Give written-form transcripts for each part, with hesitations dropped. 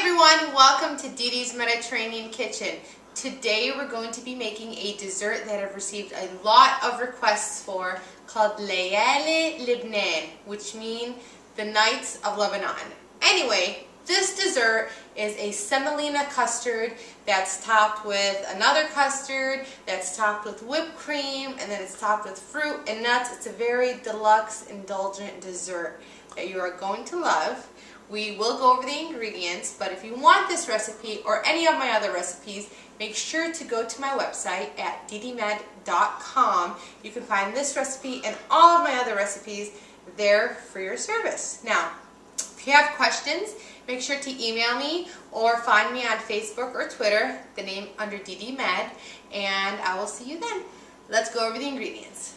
everyone, welcome to Dede's Mediterranean Kitchen. Today we're going to be making a dessert that I've received a lot of requests for called Layali Lubnan, which means the nights of Lebanon. Anyway, this dessert is a semolina custard that's topped with another custard, that's topped with whipped cream, and then it's topped with fruit and nuts. It's a very deluxe, indulgent dessert that you are going to love. We will go over the ingredients, but if you want this recipe or any of my other recipes, make sure to go to my website at DedeMed.com. You can find this recipe and all of my other recipes there for your service. Now, if you have questions, make sure to email me or find me on Facebook or Twitter, the name under DedeMed, and I will see you then. Let's go over the ingredients.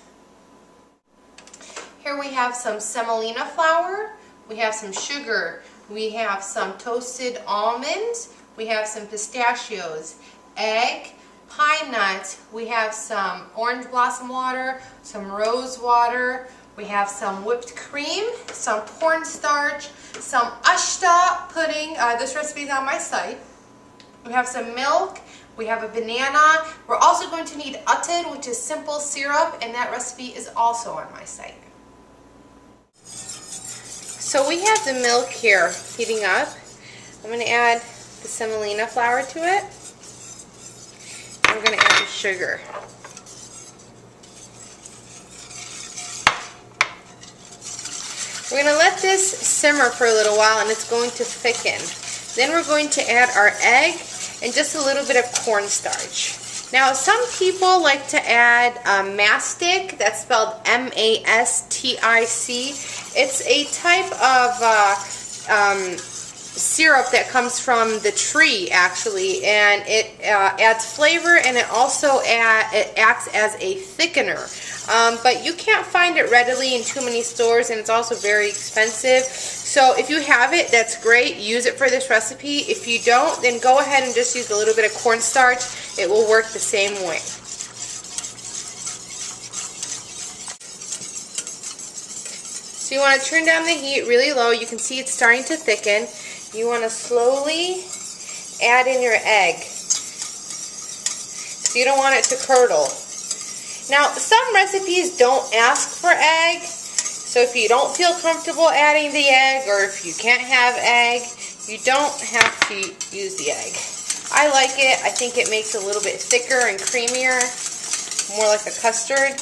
Here we have some semolina flour. We have some sugar, we have some toasted almonds, we have some pistachios, egg, pine nuts, we have some orange blossom water, some rose water, we have some whipped cream, some cornstarch, some ashta pudding. This recipe is on my site. We have some milk, we have a banana. We're also going to need utted, which is simple syrup, and that recipe is also on my site. So we have the milk here heating up. I'm going to add the semolina flour to it. I'm going to add the sugar. We're going to let this simmer for a little while and it's going to thicken. Then we're going to add our egg and just a little bit of cornstarch. Now, some people like to add mastic, that's spelled M-A-S-T-I-C. It's a type of syrup that comes from the tree, actually, and it adds flavor, and it also it acts as a thickener. But you can't find it readily in too many stores, and it's also very expensive. So if you have it, that's great. Use it for this recipe. If you don't, then go ahead and just use a little bit of cornstarch. It will work the same way. So you want to turn down the heat really low. You can see it's starting to thicken. You want to slowly add in your egg. So you don't want it to curdle. Now, some recipes don't ask for egg. So if you don't feel comfortable adding the egg, or if you can't have egg, you don't have to use the egg. I like it. I think it makes it a little bit thicker and creamier, more like a custard.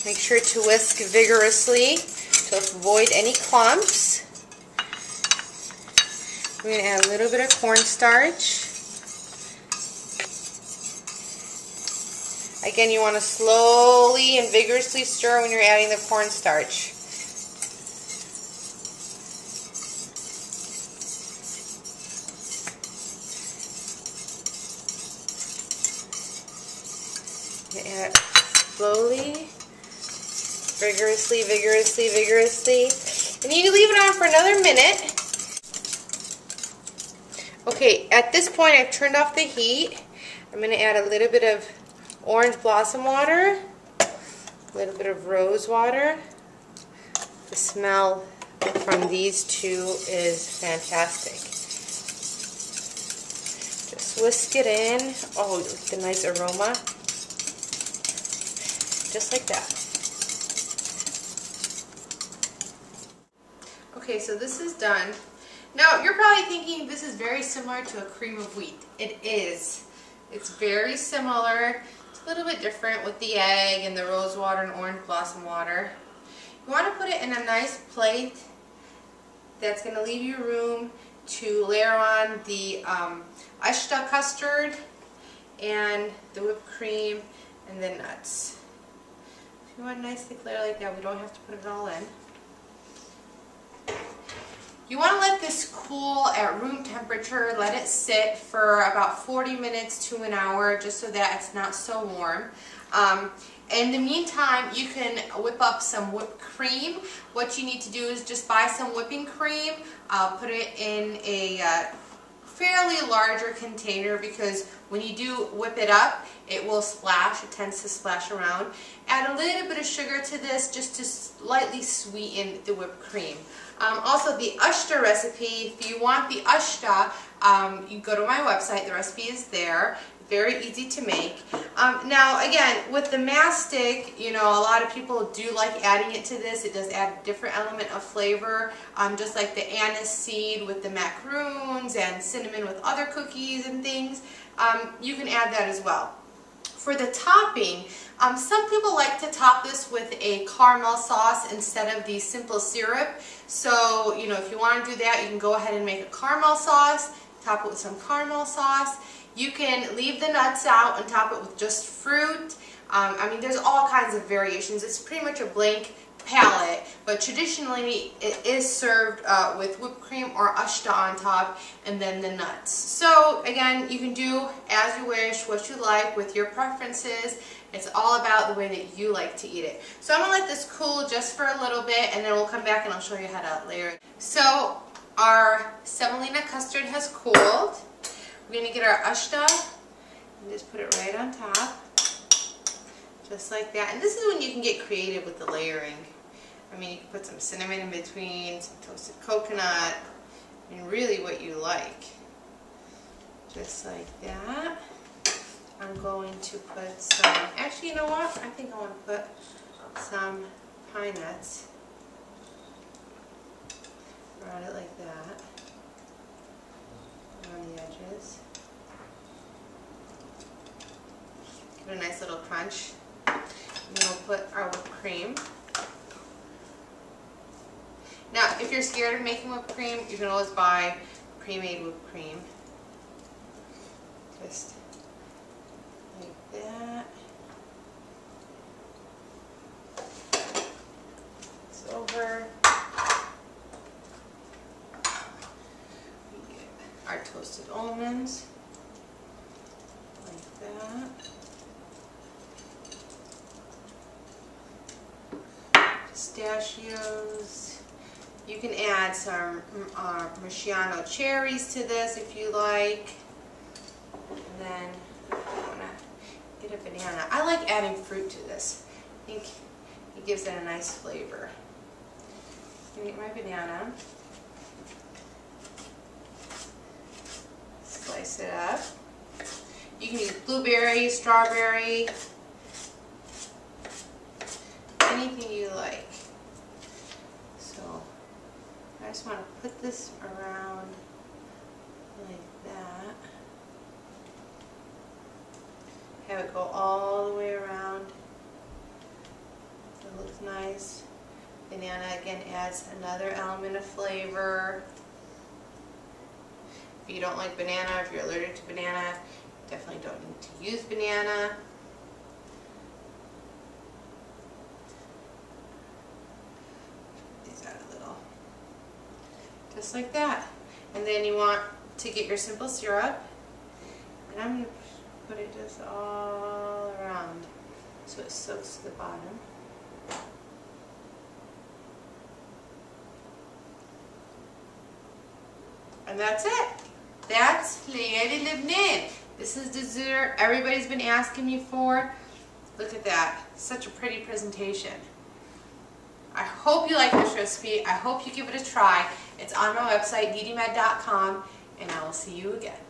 Make sure to whisk vigorously to avoid any clumps. We're going to add a little bit of cornstarch. Again, you want to slowly and vigorously stir when you're adding the cornstarch. Add it slowly, vigorously, vigorously, vigorously. And you leave it on for another minute. Okay, at this point I've turned off the heat. I'm going to add a little bit of orange blossom water, a little bit of rose water. The smell from these two is fantastic. Just whisk it in. Oh, the nice aroma. Just like that. Okay, so this is done. Now, you're probably thinking this is very similar to a cream of wheat. It is. It's very similar. A little bit different with the egg and the rose water and orange blossom water. You want to put it in a nice plate that's going to leave you room to layer on the ashta custard and the whipped cream and the nuts. If you want a nice thick layer like that, we don't have to put it all in. You want to let this cool at room temperature. Let it sit for about 40 minutes to an hour just so that it's not so warm. In the meantime, you can whip up some whipped cream. What you need to do is just buy some whipping cream, put it in a fairly larger container because When you do whip it up, it will splash. It tends to splash around. Add a little bit of sugar to this just to slightly sweeten the whipped cream. Also, the ushta recipe, if you want the ushta, you go to my website. The recipe is there. Very easy to make. Now, again, with the mastic, you know, a lot of people do like adding it to this. It does add a different element of flavor, just like the anise seed with the macaroons and cinnamon with other cookies and things. You can add that as well. For the topping, some people like to top this with a caramel sauce instead of the simple syrup. So, you know, if you want to do that, you can go ahead and make a caramel sauce, top it with some caramel sauce. You can leave the nuts out and top it with just fruit. I mean, there's all kinds of variations. It's pretty much a blank palette, but traditionally it is served with whipped cream or ushta on top and then the nuts. So again, you can do as you wish, what you like with your preferences. It's all about the way that you like to eat it. So I'm going to let this cool just for a little bit, and then we'll come back and I'll show you how to layer it. So our semolina custard has cooled. We're going to get our ushta and just put it right on top, just like that. And this is when you can get creative with the layering. I mean, you can put some cinnamon in between, some toasted coconut, I mean, really what you like. Just like that. I'm going to put some, actually, you know what? I think I want to put some pine nuts around it like that. On the edges. Give it a nice little crunch. And then we'll put our whipped cream. Now, if you're scared of making whipped cream, you can always buy pre-made whipped cream. Just like that. It's over. Our toasted almonds, like that. Pistachios. You can add some Murciano cherries to this if you like. And then I'm gonna get a banana. I like adding fruit to this. I think it gives it a nice flavor. I'm gonna get my banana. Slice it up. You can use blueberry, strawberry, anything you like. So I just want to put this around like that. Have it go all the way around. It looks nice. Banana again adds another element of flavor. If you don't like banana, if you're allergic to banana, you definitely don't need to use banana. These out a little. Just like that. And then you want to get your simple syrup. And I'm going to put it just all around so it soaks to the bottom. And that's it. That's Layali Lubnan. This is dessert everybody's been asking me for. Look at that. Such a pretty presentation. I hope you like this recipe. I hope you give it a try. It's on my website, DedeMed.com, and I will see you again.